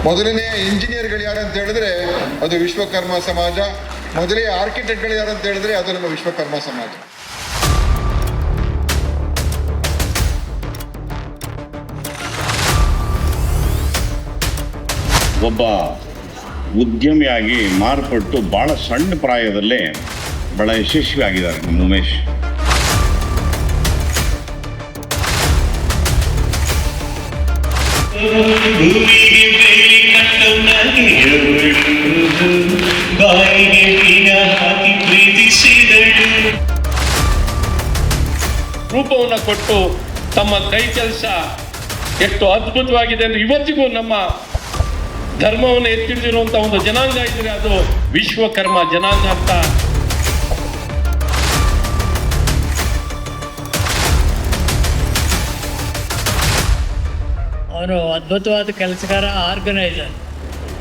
ಮೊದಲನೆಯ ಇಂಜಿನಿಯರ್ಗಳು ಯಾರಂತ ಹೇಳಿದ್ರೆ ಅದು ವಿಶ್ವಕರ್ಮ ಸಮಾಜ, ಮೊದಲೇ ಆರ್ಕಿಟೆಕ್ಟ್ಗಳು ಯಾರಂತ ಹೇಳಿದ್ರೆ ಅದು ನಮ್ಮ ವಿಶ್ವಕರ್ಮ ಸಮಾಜ. ಒಬ್ಬ ಉದ್ಯಮಿಯಾಗಿ ಮಾರ್ಪಟ್ಟು ಭಾಳ ಸಣ್ಣ ಪ್ರಾಯದಲ್ಲೇ ಭಾಳ ಯಶಸ್ವಿ ಆಗಿದ್ದಾರೆ ನಮ್ಮ ಉಮೇಶ್. ರೂಪವನ್ನು ಕೊಟ್ಟು ತಮ್ಮ ಕೈ ಕೆಲಸ ಎಷ್ಟು ಅದ್ಭುತವಾಗಿದೆ ಅಂದ್ರೆ ಇವತ್ತಿಗೂ ನಮ್ಮ ಧರ್ಮವನ್ನು ಎತ್ತಿಡಿದಿರುವಂಥ ಒಂದು ಜನಾಂಗ ಇದ್ರೆ ಅದು ವಿಶ್ವಕರ್ಮ ಜನಾಂಗ ಅಂತ. ಅವರು ಅದ್ಭುತವಾದ ಕೆಲಸಗಾರ, ಆರ್ಗನೈಸರ್,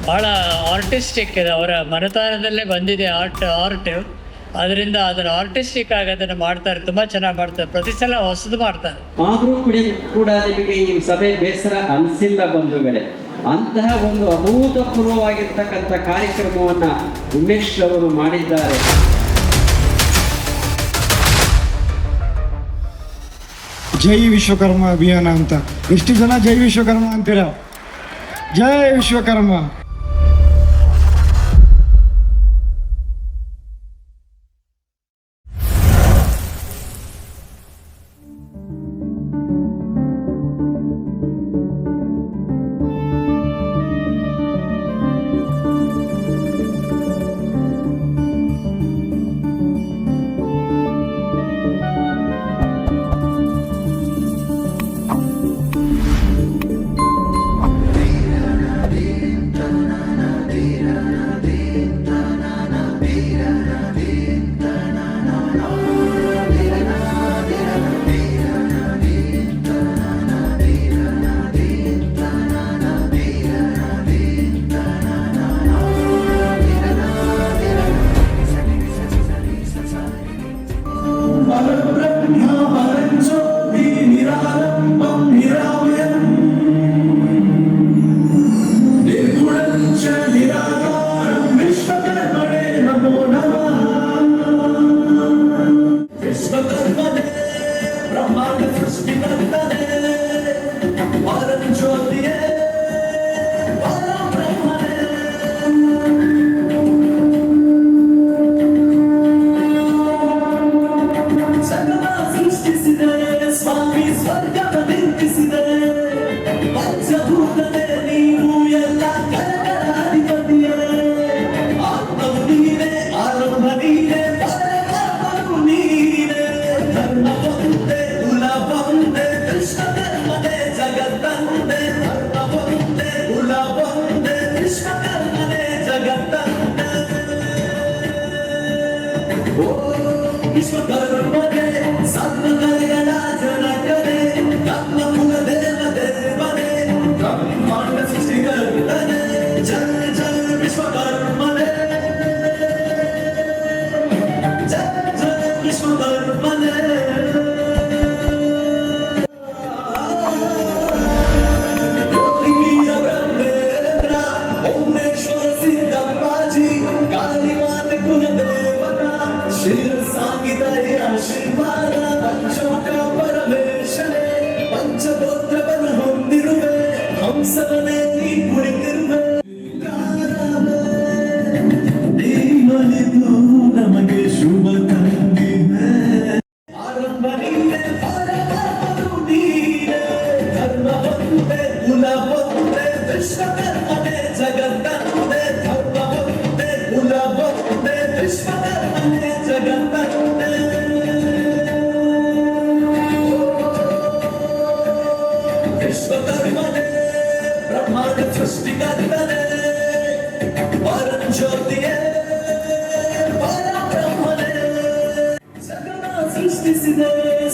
ಭಾಳ ಆರ್ಟಿಸ್ಟಿಕ್ ಇದೆ. ಅವರ ಮನೆತನದಲ್ಲೇ ಬಂದಿದೆ ಆರ್ಟ್. ಅದರಿಂದ ಅದನ್ನು ಆರ್ಟಿಸ್ಟಿಕ್ ಆಗಿ ಅದನ್ನು ಮಾಡ್ತಾರೆ, ತುಂಬ ಚೆನ್ನಾಗಿ ಮಾಡ್ತಾರೆ. ಪ್ರತಿ ಸಲ ಹೊಸದು ಮಾಡ್ತಾರೆ. ಆದರೂ ಕೂಡ ನಿಮಗೆ ಈ ಸಭೆ ಬೇಸರ ಅನಿಸಿಲ್ಲ ಬಂಧುಗಳೇ. ಅಂತಹ ಒಂದು ಅಭೂತಪೂರ್ವವಾಗಿರ್ತಕ್ಕಂಥ ಕಾರ್ಯಕ್ರಮವನ್ನು ಉಮೇಶ್ ಅವರು ಮಾಡಿದ್ದಾರೆ. ಜೈ ವಿಶ್ವಕರ್ಮ ಅಭಿಯಾನ ಅಂತ ಎಷ್ಟು ಜನ ಜೈ ವಿಶ್ವಕರ್ಮ ಅಂತೀರಾ? ಜೈ ವಿಶ್ವಕರ್ಮ.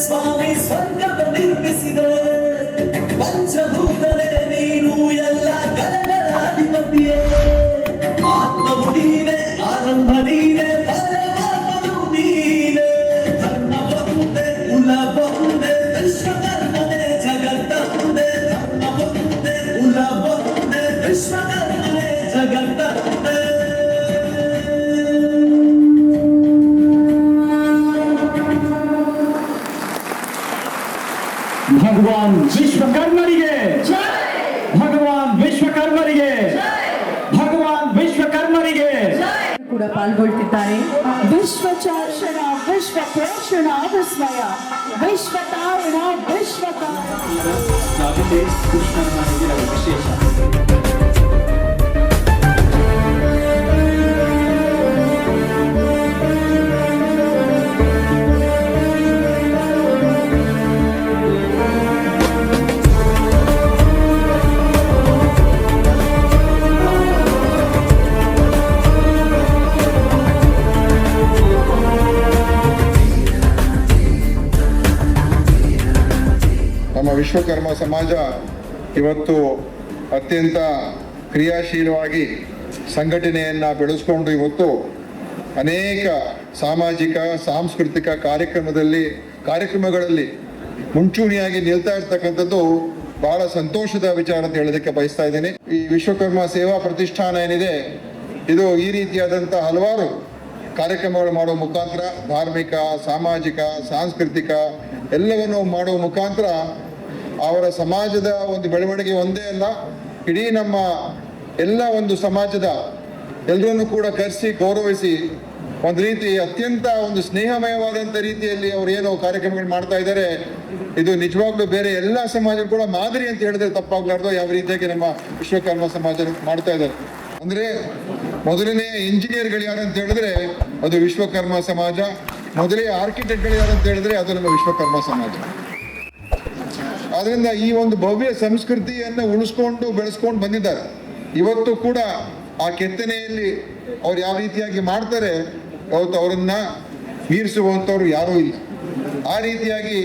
ಸ್ವಾಮಿ ಸ್ವರ್ಗ ನಿರ್ಮಿಸಿದೆ ಪಂಚಭೂತನೇ ನೀನು ಎಲ್ಲ ಕಲಕಲಾಧಿಪತಿಯೇ ಆತ್ಮವು ನೀನೆ ಆರಂಭ ನೀನೆ ಪರಮಾತ್ಮನು ನೀನೆ ಧರ್ಮ ಒಂದೇ ಕುಲ ಒಂದೇ ವಿಶ್ವಕರ್ಮನೇ ಜಗತ್ತೊಂದೇ ಧರ್ಮ ಒಂದೇ ಕುಲ ಒಂದೇ ವಿಶ್ವಕರ್ಮ ಕೂಡ ಪಾಲ್ಗೊಳ್ತಿದ್ದಾರೆ. ವಿಶ್ವಚಾರ್ಷಣ ವಿಶ್ವ ಪ್ರೇಕ್ಷಣ ವಿಸ್ಮಯ ವಿಶ್ವತಾರಣ ವಿಶ್ವತಾರಣ ವಿಶೇಷ ನಮ್ಮ ವಿಶ್ವಕರ್ಮ ಸಮಾಜ ಇವತ್ತು ಅತ್ಯಂತ ಕ್ರಿಯಾಶೀಲವಾಗಿ ಸಂಘಟನೆಯನ್ನು ಬೆಳೆಸ್ಕೊಂಡು ಇವತ್ತು ಅನೇಕ ಸಾಮಾಜಿಕ ಸಾಂಸ್ಕೃತಿಕ ಕಾರ್ಯಕ್ರಮಗಳಲ್ಲಿ ಮುಂಚೂಣಿಯಾಗಿ ನಿಲ್ತಾ ಇರ್ತಕ್ಕಂಥದ್ದು ಬಹಳ ಸಂತೋಷದ ವಿಚಾರ ಅಂತ ಹೇಳೋದಕ್ಕೆ ಬಯಸ್ತಾ ಇದ್ದೀನಿ. ಈ ವಿಶ್ವಕರ್ಮ ಸೇವಾ ಪ್ರತಿಷ್ಠಾನ ಏನಿದೆ, ಇದು ಈ ರೀತಿಯಾದಂಥ ಹಲವಾರು ಕಾರ್ಯಕ್ರಮಗಳು ಮಾಡುವ ಮುಖಾಂತರ ಧಾರ್ಮಿಕ, ಸಾಮಾಜಿಕ, ಸಾಂಸ್ಕೃತಿಕ ಎಲ್ಲವನ್ನು ಮಾಡುವ ಮುಖಾಂತರ ಅವರ ಸಮಾಜದ ಒಂದು ಬೆಳವಣಿಗೆ ಒಂದೇ ಅಲ್ಲ, ಇಡೀ ನಮ್ಮ ಎಲ್ಲ ಒಂದು ಸಮಾಜದ ಎಲ್ಲರನ್ನು ಕೂಡ ಕರೆಸಿ ಗೌರವಿಸಿ ಒಂದು ರೀತಿ ಅತ್ಯಂತ ಒಂದು ಸ್ನೇಹಮಯವಾದಂಥ ರೀತಿಯಲ್ಲಿ ಅವರು ಏನು ಕಾರ್ಯಕ್ರಮಗಳು ಮಾಡ್ತಾ ಇದ್ದಾರೆ, ಇದು ನಿಜವಾಗ್ಲೂ ಬೇರೆ ಎಲ್ಲ ಸಮಾಜ ಕೂಡ ಮಾದರಿ ಅಂತ ಹೇಳಿದ್ರೆ ತಪ್ಪಾಗ್ಲಾರ್ದು ಯಾವ ರೀತಿಯಾಗಿ ನಮ್ಮ ವಿಶ್ವಕರ್ಮ ಸಮಾಜ ಮಾಡ್ತಾ ಇದ್ದಾರೆ. ಅಂದ್ರೆ ಮೊದಲನೇ ಇಂಜಿನಿಯರ್ಗಳು ಯಾರು ಅಂತ ಹೇಳಿದ್ರೆ ಅದು ವಿಶ್ವಕರ್ಮ ಸಮಾಜ, ಮೊದಲೇ ಆರ್ಕಿಟೆಕ್ಟ್ಗಳು ಯಾರು ಅಂತ ಹೇಳಿದ್ರೆ ಅದು ನಮ್ಮ ವಿಶ್ವಕರ್ಮ ಸಮಾಜ. ಆದ್ರಿಂದ ಈ ಒಂದು ಭವ್ಯ ಸಂಸ್ಕೃತಿಯನ್ನು ಉಳಿಸ್ಕೊಂಡು ಬೆಳೆಸ್ಕೊಂಡು ಬಂದಿದ್ದಾರೆ. ಇವತ್ತು ಕೂಡ ಆ ಕೆತ್ತನೆಯಲ್ಲಿ ಅವ್ರು ಯಾವ ರೀತಿಯಾಗಿ ಮಾಡ್ತಾರೆ, ಅವತ್ತು ಅವರನ್ನ ಮೀರಿಸುವಂಥವ್ರು ಯಾರೂ ಇಲ್ಲ. ಆ ರೀತಿಯಾಗಿ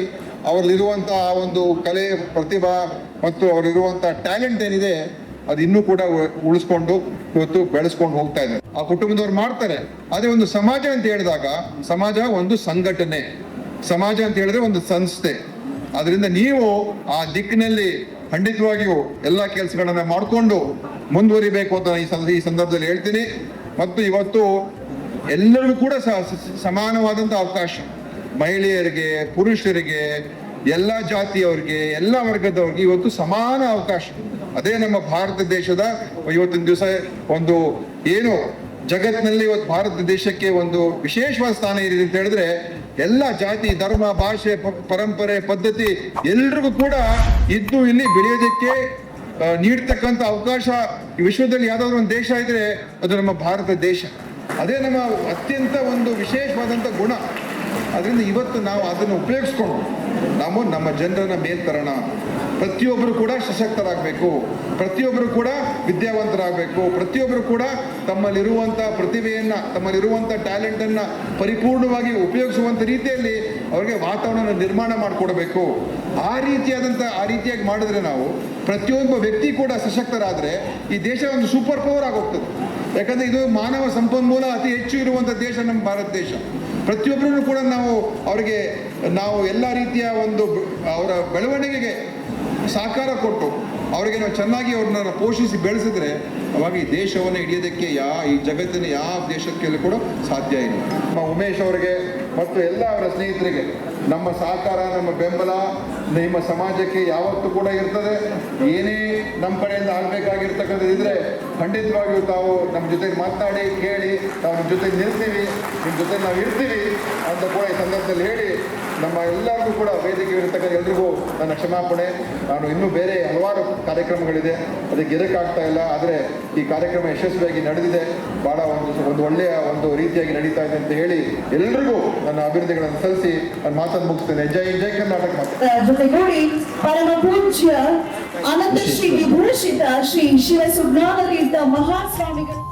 ಅವರಲ್ಲಿರುವಂತಹ ಒಂದು ಕಲೆ, ಪ್ರತಿಭಾ ಮತ್ತು ಅವರಿರುವಂಥ ಟ್ಯಾಲೆಂಟ್ ಏನಿದೆ ಅದು ಇನ್ನೂ ಕೂಡ ಉಳಿಸ್ಕೊಂಡು ಇವತ್ತು ಬೆಳೆಸ್ಕೊಂಡು ಹೋಗ್ತಾ ಇದ್ದಾರೆ. ಆ ಕುಟುಂಬದವ್ರು ಮಾಡ್ತಾರೆ. ಅದೇ ಒಂದು ಸಮಾಜ ಅಂತ ಹೇಳಿದಾಗ ಸಮಾಜ ಒಂದು ಸಂಘಟನೆ, ಸಮಾಜ ಅಂತ ಹೇಳಿದ್ರೆ ಒಂದು ಸಂಸ್ಥೆ. ಅದರಿಂದ ನೀವು ಆ ದಿಕ್ಕಿನಲ್ಲಿ ಖಂಡಿತವಾಗಿಯೂ ಎಲ್ಲ ಕೆಲಸಗಳನ್ನ ಮಾಡಿಕೊಂಡು ಮುಂದುವರಿಬೇಕು ಅಂತ ಈ ಸಂದರ್ಭದಲ್ಲಿ ಹೇಳ್ತೀನಿ. ಮತ್ತು ಇವತ್ತು ಎಲ್ಲರಿಗೂ ಕೂಡ ಸಮಾನವಾದಂಥ ಅವಕಾಶ, ಮಹಿಳೆಯರಿಗೆ, ಪುರುಷರಿಗೆ, ಎಲ್ಲ ಜಾತಿಯವರಿಗೆ, ಎಲ್ಲ ವರ್ಗದವ್ರಿಗೆ ಇವತ್ತು ಸಮಾನ ಅವಕಾಶ. ಅದೇ ನಮ್ಮ ಭಾರತ ದೇಶದ ಇವತ್ತಿನ ದಿವಸ ಒಂದು ಏನು ಜಗತ್ತಿನಲ್ಲಿ ಇವತ್ತು ಭಾರತ ದೇಶಕ್ಕೆ ಒಂದು ವಿಶೇಷವಾದ ಸ್ಥಾನ ಏನಿದೆ ಅಂತ ಹೇಳಿದ್ರೆ ಎಲ್ಲ ಜಾತಿ, ಧರ್ಮ, ಭಾಷೆ, ಪರಂಪರೆ, ಪದ್ಧತಿ ಎಲ್ರಿಗೂ ಕೂಡ ಇದ್ದು ಇಲ್ಲಿ ಬೆಳೆಯೋದಕ್ಕೆ ನೀಡ್ತಕ್ಕಂಥ ಅವಕಾಶ ಈ ವಿಶ್ವದಲ್ಲಿ ಯಾವ್ದಾದ್ರು ಒಂದು ದೇಶ ಇದ್ರೆ ಅದು ನಮ್ಮ ಭಾರತ ದೇಶ. ಅದೇ ನಮ್ಮ ಅತ್ಯಂತ ಒಂದು ವಿಶೇಷವಾದಂಥ ಗುಣ. ಅದರಿಂದ ಇವತ್ತು ನಾವು ಅದನ್ನು ಉಪಯೋಗಿಸ್ಕೊಂಡು ನಾವು ನಮ್ಮ ಜನರನ್ನ ಮೇಲ್ತರೋಣ. ಪ್ರತಿಯೊಬ್ಬರು ಕೂಡ ಸಶಕ್ತರಾಗಬೇಕು, ಪ್ರತಿಯೊಬ್ಬರು ಕೂಡ ವಿದ್ಯಾವಂತರಾಗಬೇಕು, ಪ್ರತಿಯೊಬ್ಬರು ಕೂಡ ತಮ್ಮಲ್ಲಿರುವಂಥ ಪ್ರತಿಭೆಯನ್ನು, ತಮ್ಮಲ್ಲಿರುವಂಥ ಟ್ಯಾಲೆಂಟನ್ನು ಪರಿಪೂರ್ಣವಾಗಿ ಉಪಯೋಗಿಸುವಂಥ ರೀತಿಯಲ್ಲಿ ಅವರಿಗೆ ವಾತಾವರಣ ನಿರ್ಮಾಣ ಮಾಡಿಕೊಡಬೇಕು. ಆ ರೀತಿಯಾಗಿ ಮಾಡಿದ್ರೆ ನಾವು ಪ್ರತಿಯೊಬ್ಬ ವ್ಯಕ್ತಿ ಕೂಡ ಸಶಕ್ತರಾದರೆ ಈ ದೇಶ ಒಂದು ಸೂಪರ್ ಪವರ್ ಆಗೋಗ್ತದೆ. ಯಾಕಂದರೆ ಇದು ಮಾನವ ಸಂಪನ್ಮೂಲ ಅತಿ ಹೆಚ್ಚು ಇರುವಂಥ ದೇಶ ನಮ್ಮ ಭಾರತ ದೇಶ. ಪ್ರತಿಯೊಬ್ಬರೂ ಕೂಡ ನಾವು ಎಲ್ಲ ರೀತಿಯ ಒಂದು ಅವರ ಬೆಳವಣಿಗೆಗೆ ಸಹಕಾರ ಕೊಟ್ಟು ಅವರಿಗೆ ನಾವು ಚೆನ್ನಾಗಿ ಅವ್ರನ್ನ ಪೋಷಿಸಿ ಬೆಳೆಸಿದ್ರೆ ಅವಾಗ ಈ ದೇಶವನ್ನು ಹಿಡಿಯೋದಕ್ಕೆ ಈ ಜಗತ್ತಿನ ಯಾವ ದೇಶಕ್ಕೆ ಕೂಡ ಸಾಧ್ಯ ಇಲ್ಲ. ನಮ್ಮ ಉಮೇಶ್ ಅವರಿಗೆ ಮತ್ತು ಎಲ್ಲ ಅವರ ಸ್ನೇಹಿತರಿಗೆ ನಮ್ಮ ಸಹಕಾರ, ನಮ್ಮ ಬೆಂಬಲ ನಿಮ್ಮ ಸಮಾಜಕ್ಕೆ ಯಾವತ್ತೂ ಕೂಡ ಇರ್ತದೆ. ಏನೇ ನಮ್ಮ ಕಡೆಯಿಂದ ಆಗಬೇಕಾಗಿರ್ತಕ್ಕಂಥದ್ದಿದ್ರೆ ಖಂಡಿತವಾಗಿಯೂ ತಾವು ನಮ್ಮ ಜೊತೆಗೆ ಮಾತನಾಡಿ, ಕೇಳಿ, ನಾವು ನಿಮ್ಮ ಜೊತೆಗೆ ನಿಲ್ತೀವಿ, ನಿಮ್ಮ ಜೊತೆ ನಾವು ಇರ್ತೀವಿ ಅಂತ ಕೂಡ ಈ ಸಂದರ್ಭದಲ್ಲಿ ಹೇಳಿ ನಮ್ಮ ಎಲ್ಲರಿಗೂ ಕೂಡ ವೇದಿಕೆ ಇರತಕ್ಕಂಥ ಎಲ್ರಿಗೂ ನನ್ನ ಕ್ಷಮಾಪಣೆ. ನಾನು ಇನ್ನೂ ಬೇರೆ ಹಲವಾರು ಕಾರ್ಯಕ್ರಮಗಳಿದೆ, ಅದಕ್ಕೆ ಗೆರಕ್ಕಾಗ್ತಾ ಇಲ್ಲ. ಆದರೆ ಈ ಕಾರ್ಯಕ್ರಮ ಯಶಸ್ವಿಯಾಗಿ ನಡೆದಿದೆ, ಭಾಳ ಒಂದು ಒಳ್ಳೆಯ ಒಂದು ರೀತಿಯಾಗಿ ನಡೀತಾ ಇದೆ ಅಂತ ಹೇಳಿ ಎಲ್ಲರಿಗೂ ನನ್ನ ಅಭಿವೃದ್ಧಿಗಳನ್ನು ಸಲ್ಲಿಸಿ ನಾನು ಮಾತನ್ನು ಮುಗಿಸ್ತೇನೆ. ಜೈ ಜೈ ಕರ್ನಾಟಕ ಮಾತು. ಜೊತೆಗೂಡಿ ಪರಮ ಪೂಜ್ಯ ಅನಂತ ಶ್ರೀ ವಿಭೂಷಿತ ಶ್ರೀ ಶಿವ ಸುಜ್ಞಾನತೀರ್ಥ ಮಹಾಸ್ವಾಮಿಗಳು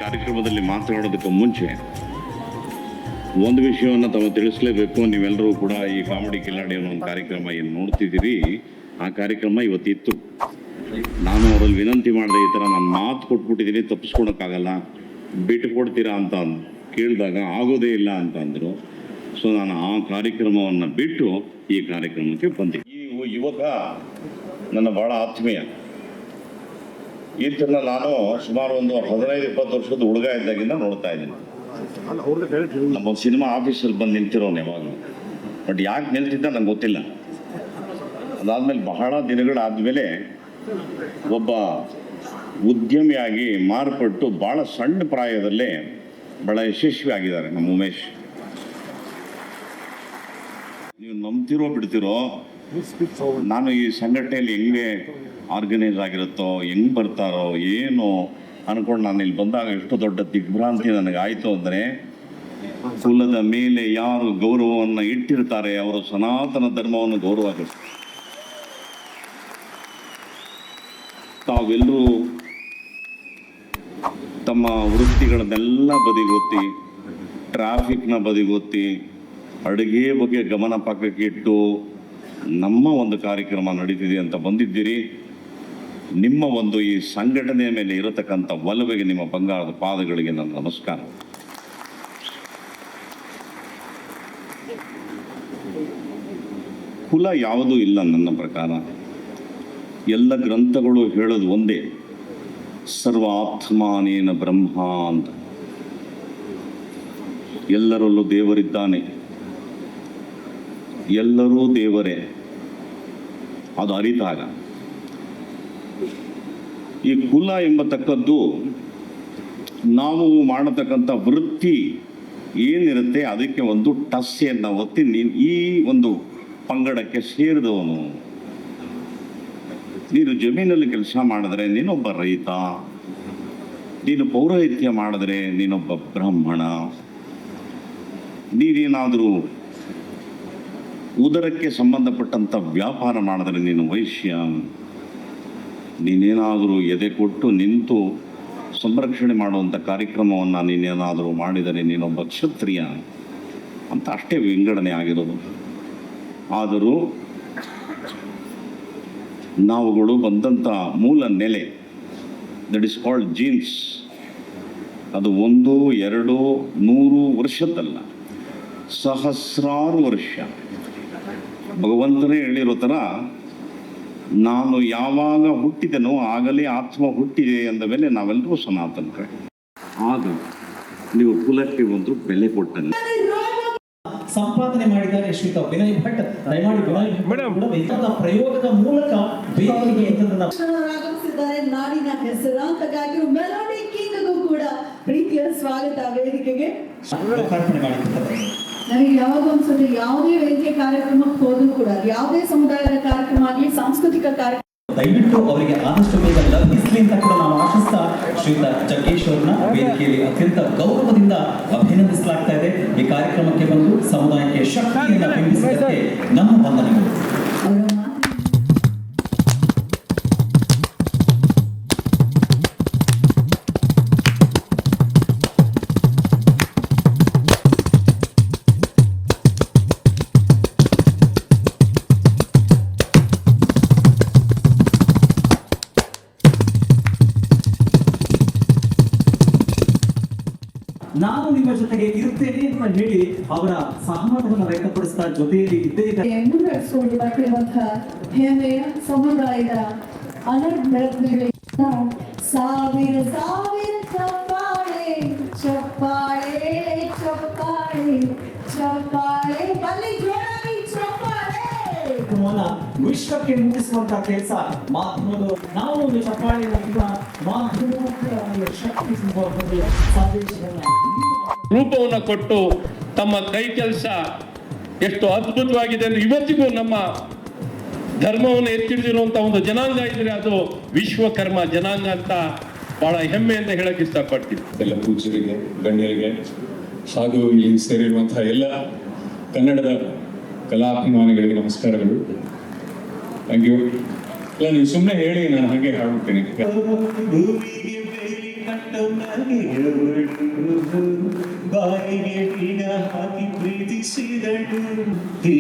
ಕಾರ್ಯಕ್ರಮದಲ್ಲಿ ಮಾತನಾಡೋದಕ್ಕೆ ಮುಂಚೆ ಒಂದು ವಿಷಯವನ್ನು ತಾವು ತಿಳಿಸಲೇಬೇಕು. ನೀವೆಲ್ಲರೂ ಕೂಡ ಈ ಕಾಮಿಡಿ ಕಿಲಾಡಿ ಅನ್ನೋ ಒಂದು ಕಾರ್ಯಕ್ರಮ ಏನು ನೋಡ್ತಿದ್ದೀರಿ, ಆ ಕಾರ್ಯಕ್ರಮ ಇವತ್ತಿತ್ತು. ನಾನು ಅವರಲ್ಲಿ ವಿನಂತಿ ಮಾಡಿದೆ, ಈ ಥರ ನಾನು ಮಾತು ಕೊಟ್ಬಿಟ್ಟಿದ್ದೀನಿ, ತಪ್ಪಿಸ್ಕೊಳಕ್ಕಾಗಲ್ಲ, ಬಿಟ್ಟು ಕೊಡ್ತೀರಾ ಅಂತ ಕೇಳಿದಾಗ ಆಗೋದೇ ಇಲ್ಲ ಅಂತ ಅಂದರು. ಸೊ ನಾನು ಆ ಕಾರ್ಯಕ್ರಮವನ್ನು ಬಿಟ್ಟು ಈ ಕಾರ್ಯಕ್ರಮಕ್ಕೆ ಬಂದೆ. ಈ ಯುವಕ ನನ್ನ ಭಾಳ ಆತ್ಮೀಯ. ಈತನ ನಾನು ಸುಮಾರು ಒಂದು 15-20 ವರ್ಷದ ಹುಡುಗ ಇದ್ದಾಗಿಂದ ನೋಡ್ತಾ ಇದ್ದೀನಿ. ನಮ್ಮ ಸಿನಿಮಾ ಆಫೀಸಲ್ಲಿ ಬಂದು ನಿಂತಿರೋನು ಯಾವಾಗ, ಬಟ್ ಯಾಕೆ ನಿಲ್ತಿದ್ದ ನಂಗೆ ಗೊತ್ತಿಲ್ಲ. ಅದಾದಮೇಲೆ ಬಹಳ ದಿನಗಳಾದಮೇಲೆ ಒಬ್ಬ ಉದ್ಯಮಿಯಾಗಿ ಮಾರ್ಪಟ್ಟು ಭಾಳ ಸಣ್ಣ ಪ್ರಾಯದಲ್ಲೇ ಭಾಳ ಯಶಸ್ವಿ ಆಗಿದ್ದಾರೆ ನಮ್ಮ ಉಮೇಶ್. ನೀವು ನಂಬ್ತಿರೋ ಬಿಡ್ತಿರೋ, ನಾನು ಈ ಸಂಘಟನೆಯಲ್ಲಿ ಹೆಂಗೆ ಆರ್ಗನೈಸ್ ಆಗಿರುತ್ತೋ, ಹೆಂಗೆ ಬರ್ತಾರೋ ಏನೋ ಅಂದ್ಕೊಂಡು ನಾನು ಇಲ್ಲಿ ಬಂದಾಗ ಎಷ್ಟು ದೊಡ್ಡ ದಿಗ್ಭ್ರಾಂತಿ ನನಗಾಯಿತು ಅಂದರೆ, ಕುಲದ ಮೇಲೆ ಯಾರು ಗೌರವವನ್ನು ಇಟ್ಟಿರ್ತಾರೆ ಅವರು ಸನಾತನ ಧರ್ಮವನ್ನು ಗೌರವ. ತಾವೆಲ್ಲರೂ ತಮ್ಮ ವೃತ್ತಿಗಳನ್ನೆಲ್ಲ ಬದಿಗೊತ್ತಿ, ಟ್ರಾಫಿಕ್ನ ಬದಿಗೊತ್ತಿ, ಅಡುಗೆ ಬಗ್ಗೆ ಗಮನ ಪಕ್ಕಕ್ಕೆ ಇಟ್ಟು ನಮ್ಮ ಒಂದು ಕಾರ್ಯಕ್ರಮ ನಡೀತಿದೆ ಅಂತ ಬಂದಿದ್ದೀರಿ. ನಿಮ್ಮ ಒಂದು ಈ ಸಂಘಟನೆಯ ಮೇಲೆ ಇರತಕ್ಕಂಥ ಒಲವಿಗೆ, ನಿಮ್ಮ ಬಂಗಾರದ ಪಾದಗಳಿಗೆ ನನ್ನ ನಮಸ್ಕಾರ. ಕುಲ ಯಾವುದೂ ಇಲ್ಲ ನನ್ನ ಪ್ರಕಾರ. ಎಲ್ಲ ಗ್ರಂಥಗಳು ಹೇಳೋದು ಒಂದೇ, ಸರ್ವಾತ್ಮಾನೇನ ಬ್ರಹ್ಮ ಅಂತ. ಎಲ್ಲರಲ್ಲೂ ದೇವರಿದ್ದಾನೆ, ಎಲ್ಲರೂ ದೇವರೇ. ಅದು ಅರಿತಾಗ ಈ ಕುಲ ಎಂಬತಕ್ಕದ್ದು ನಾವು ಮಾಡತಕ್ಕಂಥ ವೃತ್ತಿ ಏನಿರುತ್ತೆ ಅದಕ್ಕೆ ಒಂದು ಟಸ್ಸೆಯನ್ನು ಒತ್ತಿ ನೀನು ಈ ಒಂದು ಪಂಗಡಕ್ಕೆ ಸೇರಿದವನು. ನೀನು ಜಮೀನಲ್ಲಿ ಕೆಲಸ ಮಾಡಿದ್ರೆ ನೀನೊಬ್ಬ ರೈತ, ನೀನು ಪೌರೋಹಿತ್ಯ ಮಾಡಿದ್ರೆ ನೀನೊಬ್ಬ ಬ್ರಾಹ್ಮಣ, ನೀನೇನಾದರೂ ಉದರಕ್ಕೆ ಸಂಬಂಧಪಟ್ಟಂಥ ವ್ಯಾಪಾರ ಮಾಡಿದ್ರೆ ನೀನು ವೈಶ್ಯ, ನೀನೇನಾದರೂ ಎದೆ ಕೊಟ್ಟು ನಿಂತು ಸಂರಕ್ಷಣೆ ಮಾಡುವಂಥ ಕಾರ್ಯಕ್ರಮವನ್ನು ನೀನೇನಾದರೂ ಮಾಡಿದರೆ ನೀನೊಬ್ಬ ಕ್ಷತ್ರಿಯ ಅಂತ ಅಷ್ಟೇ ವಿಂಗಡಣೆ ಆಗಿರೋದು. ಆದರೂ ನಾವುಗಳು ಬಂದಂಥ ಮೂಲ ನೆಲೆ, ದಟ್ ಇಸ್ ಕಾಲ್ಡ್ ಜೀನ್ಸ್, ಅದು 1, 2, 100 ವರ್ಷದ್ದಲ್ಲ, ಸಹಸ್ರಾರು ವರ್ಷ. ಭಗವಂತನೇ ಹೇಳಿರೋ ಥರ, ನಾನು ಯಾವಾಗ ಹುಟ್ಟಿದೆನೋ ಆಗಲೇ ಆತ್ಮ ಹುಟ್ಟಿದೆ ಅಂದ ಮೇಲೆ ನಾವೆಲ್ಲರೂ ಸನಾತನರೇ. ಆಗ ನೀವು ಕುಲಕ್ಕೆ ಒಂದು ಬೆಲೆ ಕೊಟ್ಟಲ್ಲಿ ಸಂಪಾದನೆ ಮಾಡಿದ್ದಾರೆ ಶ್ರೀಯುತ ವಿನಯ್ ಭಟ್. ದಯಮಾಡಿ ವಿನಯ್ ಭಟ್ ಪ್ರಯೋಗದ ಮೂಲಕ ಆಗಮಿಸಿದ್ದಾರೆ. ನಾಡಿನ ಹೆಸರಾಂತ ಗಾಯಕರು ಮೆಲೋಡಿ ಕಿಂಗ್ಗೂ ಕೂಡ ಪ್ರೀತಿಯ ಸ್ವಾಗತ ವೇದಿಕೆಗೆ. ಲೋಕಾರ್ಪಣೆ ಮಾಡಿದ್ದಾರೆ. ನನಗೆ ಯಾವಾಗ ಅನ್ಸುತ್ತೆ, ಯಾವುದೇ ವೇದಿಕೆ ಕಾರ್ಯಕ್ರಮಕ್ಕೆ ಹೋದ್ರು ಕೂಡ, ಯಾವುದೇ ಸಮುದಾಯದ ಕಾರ್ಯಕ್ರಮ ಆಗಲಿ, ಸಾಂಸ್ಕೃತಿಕ ಕಾರ್ಯಕ್ರಮ, ದಯವಿಟ್ಟು ಅವರಿಗೆ ಆದಷ್ಟು ಬೇಗ ಲಭಿಸಲಿ ಅಂತ ಕೂಡ ನಾವು ಆಶಿಸ್ತಾ ಶ್ರೀಯುತ ಜಗ್ಗೇಶ್ ಅವರನ್ನ ವೇದಿಕೆಯಲ್ಲಿ ಅತ್ಯಂತ ಗೌರವದಿಂದ ಅಭಿನಂದಿಸಲಾಗ್ತಾ ಇದೆ. ಈ ಕಾರ್ಯಕ್ರಮಕ್ಕೆ ಬಂದು ಸಮುದಾಯಕ್ಕೆ ಶಕ್ತಿಯನ್ನು ಬಿಂಬಿಸಿದ್ದಕ್ಕೆ ನಮ್ಮ ವಂದನೆಗಳು. ನಾನು ನಿಮ್ಮ ಜೊತೆಗೆ ಇರುತ್ತೇನೆ ಅಂತ ಹೇಳಿ ಅವರ ಸಹಮತವನ್ನು ವ್ಯಕ್ತಪಡಿಸ್ತಾ ಜೊತೆಯಲ್ಲಿ ಇದ್ದೇ ಮುನ್ನಡೆಸಿಕೊಂಡು ಬರ್ತಿರುವಂತಹ ಹೆಮ್ಮೆಯ ಸಮುದಾಯದ ಅನರ್ಘಗಳಿಗೆ ಸಾವಿರ ಸಾವಿರ ಚಪ್ಪಾಳೆ ಚಪ್ಪಾಳೆ ಚಪ್ಪಾಳೆ ಚಪ್ಪಾಳೆ, ಬಲ್ಲಿ ಜೋರಾಗಿ ಚಪ್ಪಾಳೆ. ವಿಶ್ವಕ್ಕೆ ಮುಗಿಸುವಂತ ಕೆಲಸ ಮಾಧ್ಯಮದ, ನಾವು ಒಂದು ಚಪ್ಪಾಳೆ ಮಾಧ್ಯಮಕ್ಕೆ ಶಕ್ತಿ ಸಂದೇಶವನ್ನು ರೂಪವನ್ನು ಕೊಟ್ಟು ತಮ್ಮ ಕೈ ಕೆಲಸ ಎಷ್ಟು ಅದ್ಭುತವಾಗಿದೆ ಅಂದ್ರೆ ಇವತ್ತಿಗೂ ನಮ್ಮ ಧರ್ಮವನ್ನು ಎತ್ತಿಡಿದಿರುವಂತ ಒಂದು ಜನಾಂಗ ಇದ್ರೆ ಅದು ವಿಶ್ವಕರ್ಮ ಜನಾಂಗ ಅಂತ ಬಹಳ ಹೆಮ್ಮೆಯಿಂದ ಹೇಳಕ್ ಇಷ್ಟಪಡ್ತೀನಿ. ಎಲ್ಲ ಪೂಜ್ಯರಿಗೆ, ಗಣ್ಯರಿಗೆ ಹಾಗೂ ಇಲ್ಲಿ ಸೇರಿರುವಂತಹ ಎಲ್ಲ ಕನ್ನಡದ ಕಲಾಭಿಮಾನಿಗಳಿಗೆ ನಮಸ್ಕಾರಗಳು. Thank you. ಇಲ್ಲ, ನೀವು ಸುಮ್ಮನೆ ಹೇಳಿ, ನಾನು ಹಾಗೆ ಹಾಡ್ಬಿಡ್ತೀನಿ. ಬಾಯಿಗೆ ಬೀಗ ಹಾಕಿ ಪ್ರೀತಿಸಿದಳು ಈ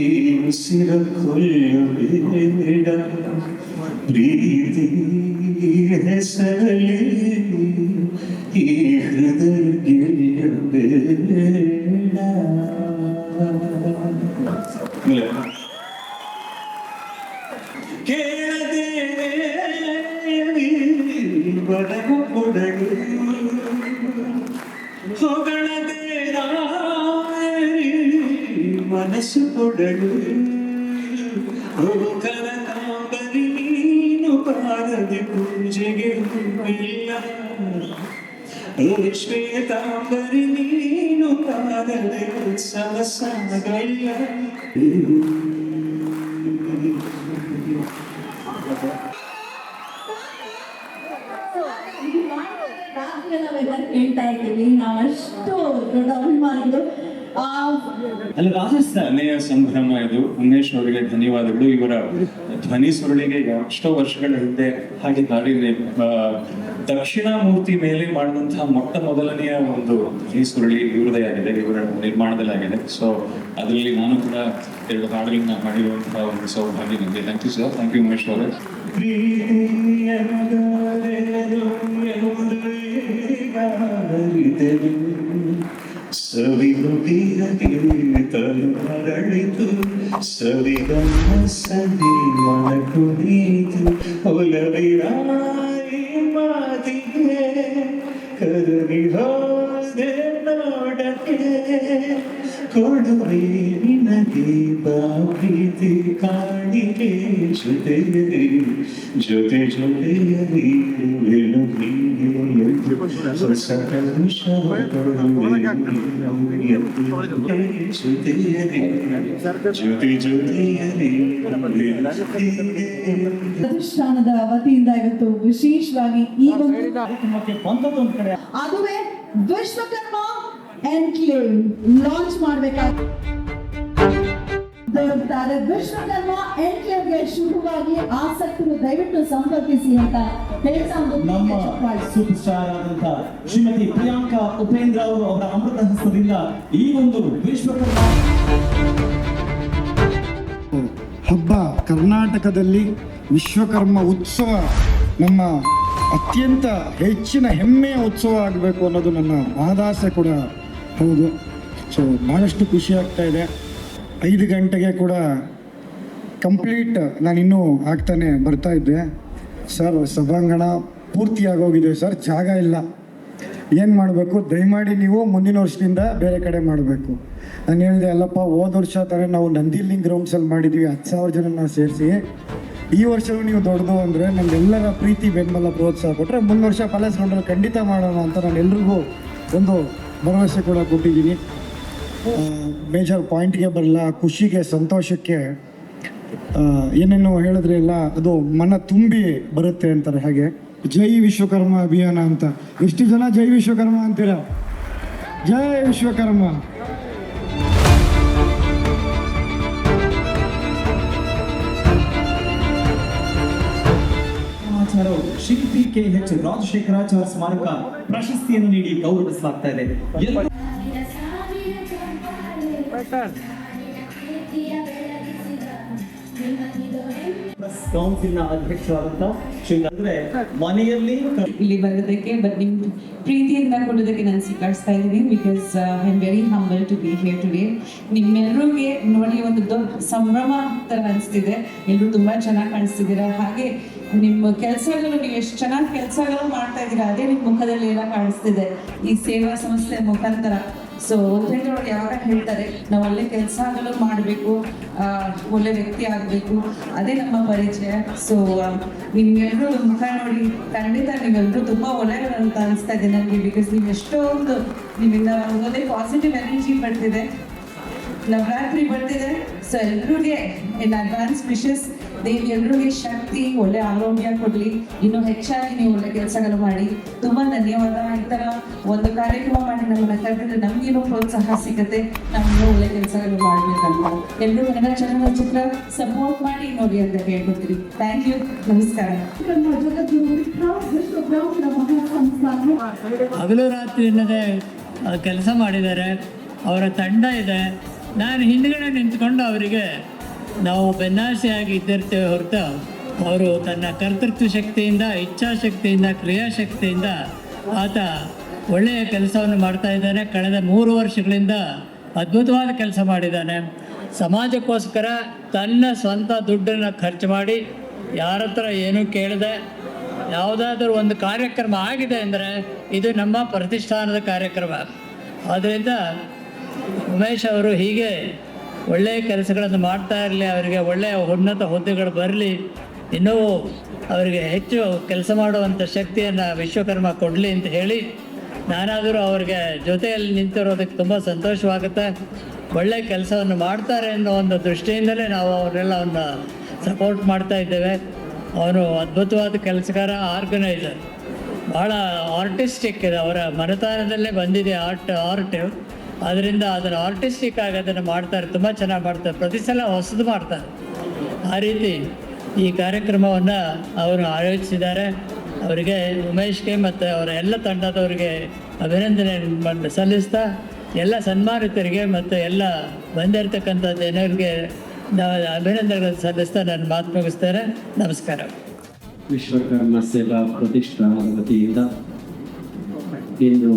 ಉಸಿರ ಕೊಲ್ಲಬೇಡ ಪ್ರೀತಿ ಹೆಸರಲ್ಲಿ ಈ ಹೃದಯ ಗೆಲ್ಲಬೇಡ. ಕೇಳದೆ ಬರಗ ಕೊಡಲು ಹೊಗಳದೆ ಮನಸ್ಸು ಕೊಡಲು ಕನಕಾಂಬರಿ ನೀನು ಬಾರದೆ ಪೂಜೆಗೆ ಹೂವಿಲ್ಲ ಶ್ವೇತಾಂಬರಿ ನೀನು ಬಾರದೆ ಉತ್ಸವ ಸಾಗಲ್ಲ. ಹೇಳ್ತಾ ಇದ್ದೀವಿ, ನಾವಷ್ಟು ದೊಡ್ಡ ಅಭಿಮಾನಿಗಳು. ಅಲ್ಲ, ರಾಜಸ್ಥಾನಿಯ ಸಂಭ್ರಮ ಇದು. ಉಮೇಶ್ ಅವರಿಗೆ ಧನ್ಯವಾದಗಳು. ಇವರ ಧ್ವನಿ ಸುರುಳಿಗೆ ಎಷ್ಟೋ ವರ್ಷಗಳ ಹಿಂದೆ ಹಾಡಿದ್ದಾರೆ. ದಕ್ಷಿಣಾಮೂರ್ತಿ ಮೇಲೆ ಮಾಡಿದಂತಹ ಮೊಟ್ಟ ಮೊದಲನೆಯ ಒಂದು ಧ್ವನಿ ಸುರುಳಿ ಇವರದೇ ಆಗಿದೆ, ಇವರ ನಿರ್ಮಾಣದಲ್ಲಾಗಿದೆ. ಸೊ ಅದರಲ್ಲಿ ನಾನು ಕೂಡ 2 ಹಾಡುಗಳನ್ನ ಮಾಡಿರುವಂತಹ ಒಂದು ಸೌಭಾಗ್ಯ ನನಗೆ. Thank you sir. Thank you Umesh ಅವರೇ. ಸವಿನುಡಿಯ ತರುಳಿತು ಸವಿಗಮ್ಮ ಸವಿ ಮನಕುಡಿತು ಒಲವಿರಾಯಿ ಮಾತಿಗೆ ಕರಗಿ ಹೋದೆ ನೋಡಕ್ಕೆ ಕೊಡುವೆ ನಿನಗೆ ಪ್ರೀತಿ ಕಾಣಿಕೆ ಜೊತೆಯಲಿ ಜೊತೆ ಜೊತೆಯಲಿ ಹೊಸ ಪ್ರತಿಷ್ಠಾನದ ವತಿಯಿಂದ ಇವತ್ತು ವಿಶೇಷವಾಗಿ ಈ ಒಂದು ಅದುವೇ ವಿಶ್ವಕರ್ಮ ಎನ್ಕ್ಲೇವ್ ಲಾಂಚ್ ಮಾಡಬೇಕಾಗಿದ್ದಾರೆ. ವಿಶ್ವಕರ್ಮ ಎನ್ಕ್ಲೇವ್ಗೆ ಶುರುವಾಗಿ ಆಸಕ್ತರು ದಯವಿಟ್ಟು ಸಂಪರ್ಕಿಸಿ ಅಂತ ಹೇಳ್ತಾ ನಮ್ಮ ಸೂಪರ್ ಸ್ಟಾರ್ ಆದಂತ ಶ್ರೀಮತಿ ಪ್ರಿಯಾಂಕಾ ಉಪೇಂದ್ರ ಅವರು ಅವರ ಅಮೃತ ಹಸ್ತದಿಂದ ಈ ಒಂದು ವಿಶ್ವಕರ್ಮ ಹಬ್ಬ ಕರ್ನಾಟಕದಲ್ಲಿ ವಿಶ್ವಕರ್ಮ ಉತ್ಸವ ನಮ್ಮ ಅತ್ಯಂತ ಹೆಚ್ಚಿನ ಹೆಮ್ಮೆಯ ಉತ್ಸವ ಆಗಬೇಕು ಅನ್ನೋದು ನನ್ನ ಮಹದಾಸೆ ಕೂಡ ಹೌದು. ಸೊ ಭಾಳಷ್ಟು ಖುಷಿ ಆಗ್ತಾ ಇದೆ. 5 ಗಂಟೆಗೆ ಕೂಡ ಕಂಪ್ಲೀಟ್ ನಾನಿನ್ನೂ ಆಗ್ತಾನೆ ಬರ್ತಾ ಇದ್ದೆ. ಸರ್ ಸಭಾಂಗಣ ಪೂರ್ತಿಯಾಗೋಗಿದೆ ಸರ್, ಜಾಗ ಇಲ್ಲ, ಏನು ಮಾಡಬೇಕು, ದಯಮಾಡಿ ನೀವು ಮುಂದಿನ ವರ್ಷದಿಂದ ಬೇರೆ ಕಡೆ ಮಾಡಬೇಕು. ನಾನು ಹೇಳಿದೆ, ಅಲ್ಲಪ್ಪ ಹೋದ ವರ್ಷ ಥರ ನಾವು ನಂದಿಲಿಂಗ್ ಗ್ರೌಂಡ್ಸಲ್ಲಿ ಮಾಡಿದ್ವಿ, 10,000 ಜನನ ಸೇರಿಸಿ. ಈ ವರ್ಷವೂ ನೀವು ದೊಡ್ಡದು ಅಂದರೆ ನಮ್ಗೆಲ್ಲರ ಪ್ರೀತಿ ಬೆಂಬಲ ಪ್ರೋತ್ಸಾಹ ಕೊಟ್ಟರೆ ಮುಂದಿನ ವರ್ಷ ಪ್ಯಾಲೇಸ್ ಗ್ರೌಂಡಲ್ಲಿ ಖಂಡಿತ ಮಾಡೋಣ ಅಂತ ನಾನು ಎಲ್ರಿಗೂ ಒಂದು ಭರವಸೆ ಕೂಡ ಕೊಟ್ಟಿದ್ದೀನಿ. ಮೇಜರ್ ಪಾಯಿಂಟ್ಗೆ ಬರಲ್ಲ, ಖುಷಿಗೆ ಸಂತೋಷಕ್ಕೆ ಏನೇನು ಹೇಳಿದ್ರೆ ಎಲ್ಲ ಅದು ಮನ ತುಂಬಿ ಬರುತ್ತೆ ಅಂತಾರೆ. ಹಾಗೆ ಜೈ ವಿಶ್ವಕರ್ಮ ಅಭಿಯಾನ ಅಂತ ಎಷ್ಟು ಜನ ಜೈ ವಿಶ್ವಕರ್ಮ ಅಂತೀರಾ? ಜೈ ವಿಶ್ವಕರ್ಮ. ಶಿಲ್ಪಿ KH ರಾಜಶೇಖರಾಚಾರ್ಯ ಸ್ಮಾರಕ ಪ್ರಶಸ್ತಿಯನ್ನು ನೀಡಿ ಗೌರವಿಸಲಾಗ್ತಾ ಇದೆ. ಕೌನ್ಸಿಲ್ನ ಅಧ್ಯಕ್ಷರಾದಂತ ಶ್ರೀ ಮನೆಯಲ್ಲಿ ಇಲ್ಲಿ ಬರೋದಕ್ಕೆ ನಿಮ್ ಪ್ರೀತಿಯಿಂದ ಕೊಡೋದಕ್ಕೆ ನಾನು ಸ್ವೀಕರಿಸ್ತಾ ಇದ್ದೀನಿ. Because I am very humble to be here today. ನಿಮ್ಮೆಲ್ಲರಿಗೆ ನೋಡಿ ಒಂದು ದೊಡ್ಡ ಸಂಭ್ರಮ ಥರ ಅನಿಸ್ತಿದೆ. ಎಲ್ಲರೂ ತುಂಬ ಚೆನ್ನಾಗಿ ಕಾಣಿಸ್ತಿದ್ದೀರಾ. ಹಾಗೆ ನಿಮ್ಮ ಕೆಲಸಗಳು, ನೀವು ಎಷ್ಟು ಚೆನ್ನಾಗಿ ಕೆಲಸಗಳು ಮಾಡ್ತಾ ಇದ್ದೀರಾ, ಅದೇ ನಿಮ್ಮ ಮುಖದಲ್ಲಿ ಎಲ್ಲ ಕಾಣಿಸ್ತಿದೆ ಈ ಸೇವಾ ಸಂಸ್ಥೆ ಮುಖಾಂತರ. ಸೊ ಉಪೇಂದ್ರ ಅವ್ರು ಯಾವಾಗ ಹೇಳ್ತಾರೆ ನಾವು ಒಳ್ಳೆ ಕೆಲಸಗಳು ಮಾಡಬೇಕು, ಒಳ್ಳೆ ವ್ಯಕ್ತಿ ಆಗಬೇಕು, ಅದೇ ನಮ್ಮ ಪರಿಚಯ. ಸೊ ನಿಮ್ಗೆಲ್ಲರೂ ಮುಖ ನೋಡಿ ಖಂಡಿತ ನೀವೆಲ್ಲರೂ ತುಂಬ ಒಳ್ಳೆಯವರು ಅಂತ ಅನಿಸ್ತಾ ಇದೆ ನನಗೆ. ಬಿಕಾಸ್ ನೀವು ಎಷ್ಟೊಂದು ನಿಮ್ಮಿಂದ ಒಂದೊಂದೇ ಪಾಸಿಟಿವ್ ಎನರ್ಜಿ ಬರ್ತಿದೆ. ನವರಾತ್ರಿ ಬರ್ತಿದೆ. ಸೊ ಎಲ್ರಿಗೆ ಇನ್ ಅಡ್ವಾನ್ಸ್ ವಿಶಸ್. ದೇವಿ ಎಲ್ರಿಗೆ ಶಕ್ತಿ, ಒಳ್ಳೆ ಆರೋಗ್ಯ ಕೊಡಲಿ. ಇನ್ನೂ ಹೆಚ್ಚಾಗಿ ನೀವು ಒಳ್ಳೆ ಕೆಲಸಗಳು ಮಾಡಿ. ತುಂಬ ಧನ್ಯವಾದ. ಈ ಥರ ಒಂದು ಕಾರ್ಯಕ್ರಮ ಮಾಡಿ ನಮ್ಮನ್ನ ಕರೆದಿದ್ರೆ ನಮಗೇನೋ ಪ್ರೋತ್ಸಾಹ ಸಿಗುತ್ತೆ, ನಾವು ಒಳ್ಳೆ ಕೆಲಸಗಳು ಮಾಡಬೇಕಂತ. ಎಲ್ಲರೂ ಕನ್ನಡ ಚಲನಚಿತ್ರ ಸಪೋರ್ಟ್ ಮಾಡಿ ನೋಡಿ ಅಂತ ಹೇಳ್ಕೊಡ್ತೀವಿ. ಥ್ಯಾಂಕ್ ಯು, ನಮಸ್ಕಾರ. ಹಗಲು ರಾತ್ರಿ ಇಲ್ಲದೆ ಕೆಲಸ ಮಾಡಿದ್ದಾರೆ. ಅವರ ತಂಡ ಇದೆ. ನಾನು ಹಿಂದ್ಗಡೆ ನಿಂತ್ಕೊಂಡು ಅವರಿಗೆ ನಾವು ಬೆನ್ನಾಸೆಯಾಗಿ ಇದ್ದಿರ್ತೇವೆ ಹೊರತು ಅವರು ತನ್ನ ಕರ್ತೃತ್ವ ಶಕ್ತಿಯಿಂದ, ಇಚ್ಛಾಶಕ್ತಿಯಿಂದ, ಕ್ರಿಯಾಶಕ್ತಿಯಿಂದ ಆತ ಒಳ್ಳೆಯ ಕೆಲಸವನ್ನು ಮಾಡ್ತಾ ಇದ್ದಾನೆ. ಕಳೆದ 3 ವರ್ಷಗಳಿಂದ ಅದ್ಭುತವಾದ ಕೆಲಸ ಮಾಡಿದ್ದಾನೆ. ಸಮಾಜಕ್ಕೋಸ್ಕರ ತನ್ನ ಸ್ವಂತ ದುಡ್ಡನ್ನು ಖರ್ಚು ಮಾಡಿ ಯಾರ ಹತ್ರ ಏನೂ ಕೇಳದೆ ಯಾವುದಾದ್ರೂ ಒಂದು ಕಾರ್ಯಕ್ರಮ ಆಗಿದೆ ಅಂದರೆ ಇದು ನಮ್ಮ ಪ್ರತಿಷ್ಠಾನದ ಕಾರ್ಯಕ್ರಮ. ಆದ್ದರಿಂದ ಉಮೇಶ್ ಅವರು ಹೀಗೆ ಒಳ್ಳೆಯ ಕೆಲಸಗಳನ್ನು ಮಾಡ್ತಾ ಇರಲಿ, ಅವರಿಗೆ ಒಳ್ಳೆಯ ಉನ್ನತ ಹುದ್ದೆಗಳು ಬರಲಿ, ಇನ್ನೂ ಅವರಿಗೆ ಹೆಚ್ಚು ಕೆಲಸ ಮಾಡುವಂಥ ಶಕ್ತಿಯನ್ನು ವಿಶ್ವಕರ್ಮ ಕೊಡಲಿ ಅಂತ ಹೇಳಿ, ನಾನಾದರೂ ಅವ್ರಿಗೆ ಜೊತೆಯಲ್ಲಿ ನಿಂತಿರೋದಕ್ಕೆ ತುಂಬ ಸಂತೋಷವಾಗುತ್ತೆ. ಒಳ್ಳೆಯ ಕೆಲಸವನ್ನು ಮಾಡ್ತಾರೆ ಅನ್ನೋ ಒಂದು ದೃಷ್ಟಿಯಿಂದಲೇ ನಾವು ಅವರೆಲ್ಲವನ್ನು ಸಪೋರ್ಟ್ ಮಾಡ್ತಾ ಇದ್ದೇವೆ. ಅವನು ಅದ್ಭುತವಾದ ಕೆಲಸಗಾರ, ಆರ್ಗನೈಸರ್, ಭಾಳ ಆರ್ಟಿಸ್ಟಿಕ್ ಇದೆ. ಅವರ ಮನೆತನದಲ್ಲೇ ಬಂದಿದೆ ಆರ್ಟ್. ಅದರಿಂದ ಅದನ್ನು ಆರ್ಟಿಸ್ಟಿಕ್ ಆಗಿ ಅದನ್ನು ಮಾಡ್ತಾರೆ, ತುಂಬ ಚೆನ್ನಾಗಿ ಮಾಡ್ತಾರೆ. ಪ್ರತಿ ಸಲ ಹೊಸದು ಮಾಡ್ತಾರೆ. ಆ ರೀತಿ ಈ ಕಾರ್ಯಕ್ರಮವನ್ನು ಅವರು ಆಯೋಜಿಸಿದ್ದಾರೆ. ಅವರಿಗೆ, ಉಮೇಶ್ಗೆ ಮತ್ತು ಅವರ ಎಲ್ಲ ತಂಡದವರಿಗೆ ಅಭಿನಂದನೆ ಸಲ್ಲಿಸ್ತಾ, ಎಲ್ಲ ಸನ್ಮಾನಿತರಿಗೆ ಮತ್ತು ಎಲ್ಲ ಬಂದಿರತಕ್ಕಂಥ ಜನರಿಗೆ ಅಭಿನಂದನೆಗಳನ್ನು ಸಲ್ಲಿಸ್ತಾ ನಾನು ಮಾತು ಮುಗಿಸ್ತೇನೆ. ನಮಸ್ಕಾರ. ವಿಶ್ವಕರ್ಮ ಸೇವಾ ಪ್ರತಿಷ್ಠಾನದ ವತಿಯಿಂದ ಇಂದು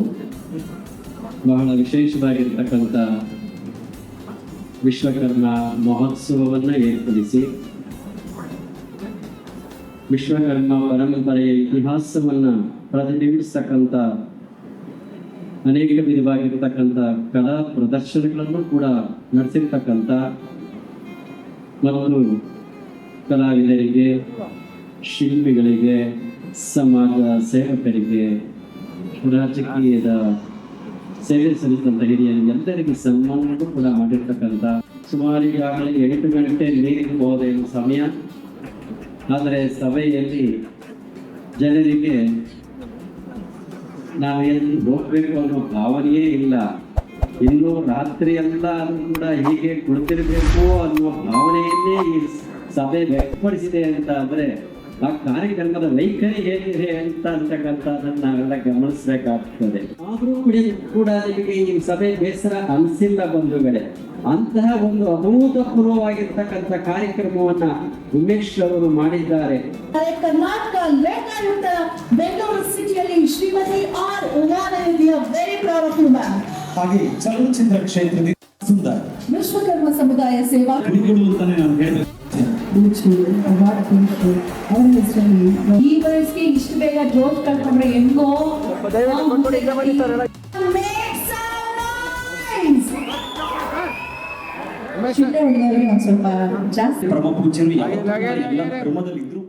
ಬಹಳ ವಿಶೇಷವಾಗಿರ್ತಕ್ಕಂಥ ವಿಶ್ವಕರ್ಮ ಮಹೋತ್ಸವವನ್ನು ಏರ್ಪಡಿಸಿ ವಿಶ್ವಕರ್ಮ ಪರಂಪರೆಯ ಇತಿಹಾಸವನ್ನು ಪ್ರತಿಬಿಂಬಿಸ್ತಕ್ಕಂಥ ಅನೇಕ ವಿಧವಾಗಿರ್ತಕ್ಕಂಥ ಕಲಾ ಪ್ರದರ್ಶನಗಳನ್ನು ಕೂಡ ನಡೆಸಿರ್ತಕ್ಕಂಥ ಮತ್ತು ಕಲಾವಿದರಿಗೆ, ಶಿಲ್ಪಿಗಳಿಗೆ, ಸಮಾಜ ಸೇವಕರಿಗೆ, ರಾಜಕೀಯದ ಸೇವೆ ಸಲ್ಲಿಸಿದಂಥ ಹಿರಿಯರಿಗೆಲ್ಲರಿಗೆ ಸನ್ಮಾನವನ್ನು ಕೂಡ ಮಾಡಿರ್ತಕ್ಕಂಥ, ಸುಮಾರು ಈಗಾಗಲೇ 8 ಗಂಟೆ ಮೀರಿ ಹೋದೇನು ಸಮಯ. ಆದರೆ ಸಭೆಯಲ್ಲಿ ಜನರಿಗೆ ನಾವೆಲ್ಲಿ ಹೋಗಬೇಕು ಅನ್ನೋ ಭಾವನೆಯೇ ಇಲ್ಲ. ಇನ್ನೂ ರಾತ್ರಿ ಎಲ್ಲ ಕೂಡ ಹೀಗೆ ಕುಳಿತಿರಬೇಕು ಅನ್ನೋ ಭಾವನೆಯನ್ನೇ ಈ ಸಭೆ ವ್ಯಕ್ತಪಡಿಸಿದೆ ಅಂತ ಅಂದರೆ ಆ ಕಾರ್ಯಕ್ರಮದ ವೈಖರಿ ಹೇಗಿದೆ ಅಂತಕ್ಕಂಥದ್ದನ್ನು ನಾವೆಲ್ಲ ಗಮನಿಸಬೇಕಾಗ್ತದೆ. ಆದರೂ ಕೂಡ ನಿಮಗೆ ಈ ಸಭೆ ಬೇಸರ ಅನಿಸಿಲ್ಲ ಬಂಧುಗಳೇ. ಅಂತಹ ಒಂದು ಅಭೂತಪೂರ್ವವಾಗಿರ್ತಕ್ಕಂಥ ಕಾರ್ಯಕ್ರಮವನ್ನ ಉಮೇಶ್ ಅವರು ಮಾಡಿದ್ದಾರೆ. ಕರ್ನಾಟಕ ಲೋಕಾಯುಕ್ತ ಬೆಂಗಳೂರು ಸಿಟಿಯಲ್ಲಿ ಶ್ರೀಮತಿ ಆರ್ ಉಮಾದೇವಿಯ very proud of you ma'am. ಹಾಗೆ ಚಲನಚಿತ್ರ ಕ್ಷೇತ್ರದಲ್ಲಿ ಸುಂದರ ವಿಶ್ವಕರ್ಮ ಸಮುದಾಯ ಸೇವಾ ಗುಡಿಗಳು ಅಂತಾನೆ ನಾನು ಹೇಳ್ಬೇಕು. ಈ ವಯಸ್ಸಿಗೆ ಇಷ್ಟು ಬೇಗ ಜೋಶ್ ಕಳ್ಕೊಂಡ್ರೆ ಹೆಂಗೋ. ಚಿಂತೆ ಹೊಡೆದವ್ರಿಗೆ ಒಂದು ಸ್ವಲ್ಪ ಜಾಸ್ತಿ ಪರಮ ಪೂಜ್ಯರು ಯಾವ ಎಲ್ಲ ಧರ್ಮದಲ್ಲಿ ಇದ್ರು